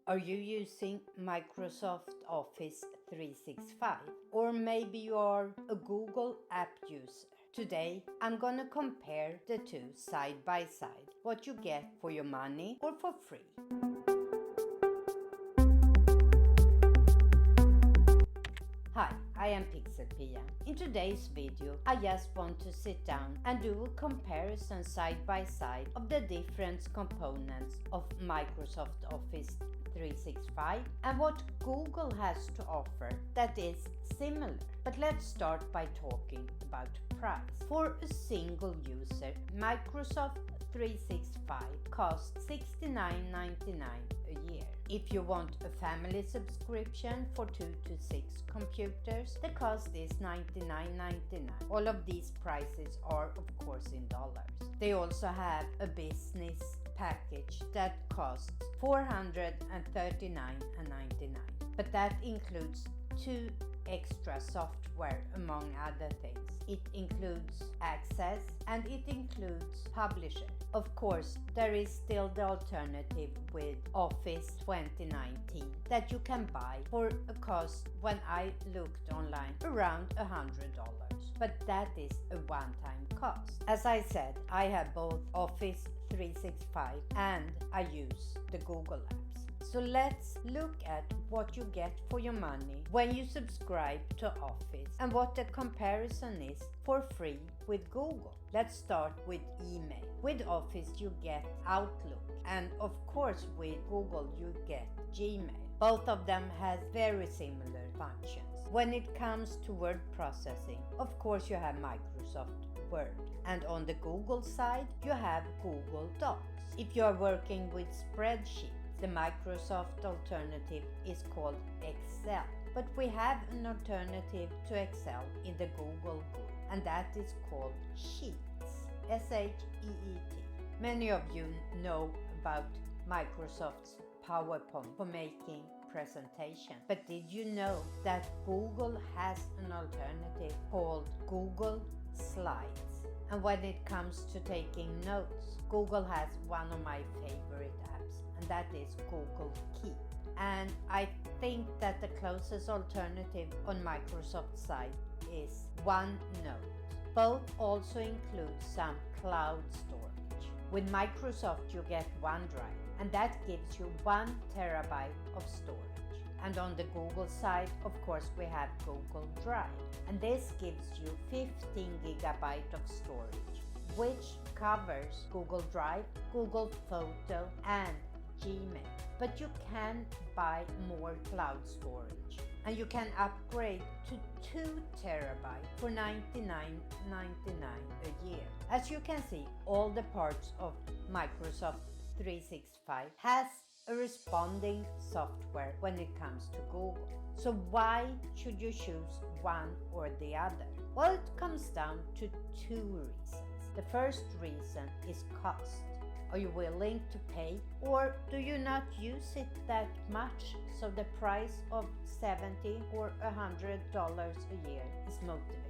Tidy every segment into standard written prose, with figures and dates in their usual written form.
Are you using Microsoft Office 365? Or maybe you are a Google app user. Today, I'm gonna compare the two side by side, what you get for your money or for free. Hi, I am PixelPia. In today's video, I just want to sit down and do a comparison side by side of the different components of Microsoft Office 365 and what Google has to offer that is similar. But let's start by talking about price. For a single user, Microsoft 365 costs $69.99 a year. If you want a family subscription for 2 to 6 computers, the cost is $99.99. All of these prices are of course in dollars. They also have a business package that costs $439.99, but that includes 2 extra software among other things. It includes Access and it includes Publisher. Of course, there is still the alternative with Office 2019 that you can buy for a cost, when I looked online, around $100. But that is a one-time cost. As I said, I have both Office 365 and I use the Google apps. So let's look at what you get for your money when you subscribe to Office and what the comparison is for free with Google. Let's start with email. With Office you get Outlook, and of course with Google you get Gmail. Both of them has very similar functions. When it comes to word processing, of course you have Microsoft Word. And on the Google side, you have Google Docs. If you are working with spreadsheets, the Microsoft alternative is called Excel. But we have an alternative to Excel in the Google group, and that is called Sheets. S-H-E-E-T. Many of you know about Microsoft's PowerPoint for making presentation. But did you know that Google has an alternative called Google Slides? And when it comes to taking notes, Google has one of my favorite apps, and that is Google Keep. And I think that the closest alternative on Microsoft's side is OneNote. Both also include some cloud storage. With Microsoft you get OneDrive, and that gives you 1 terabyte of storage. And on the Google side, of course, we have Google Drive, and this gives you 15 gigabyte of storage, which covers Google Drive, Google Photo, and Gmail. But you can buy more cloud storage, and you can upgrade to 2 terabyte for $99.99 a year. As you can see, all the parts of Microsoft 365 has a responding software when it comes to Google. So why should you choose one or the other? Well, it comes down to 2 reasons. The first reason is cost. Are you willing to pay, or do you not use it that much so the price of $70 or $100 a year is motivating?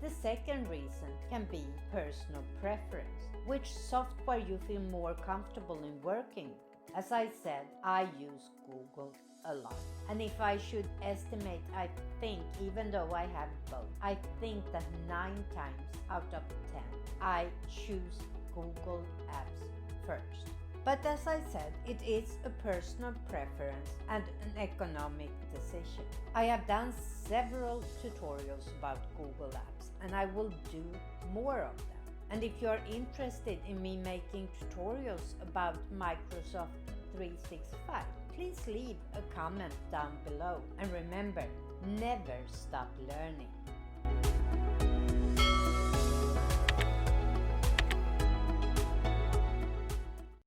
The second reason can be personal preference. Which software you feel more comfortable in working with? As I said, I use Google a lot. And if I should estimate, I think, even though I have both, I think that 9 times out of 10, I choose Google apps first. But as I said, it is a personal preference and an economic decision. I have done several tutorials about Google apps, and I will do more of them. And if you are interested in me making tutorials about Microsoft 365, please leave a comment down below. And remember, never stop learning.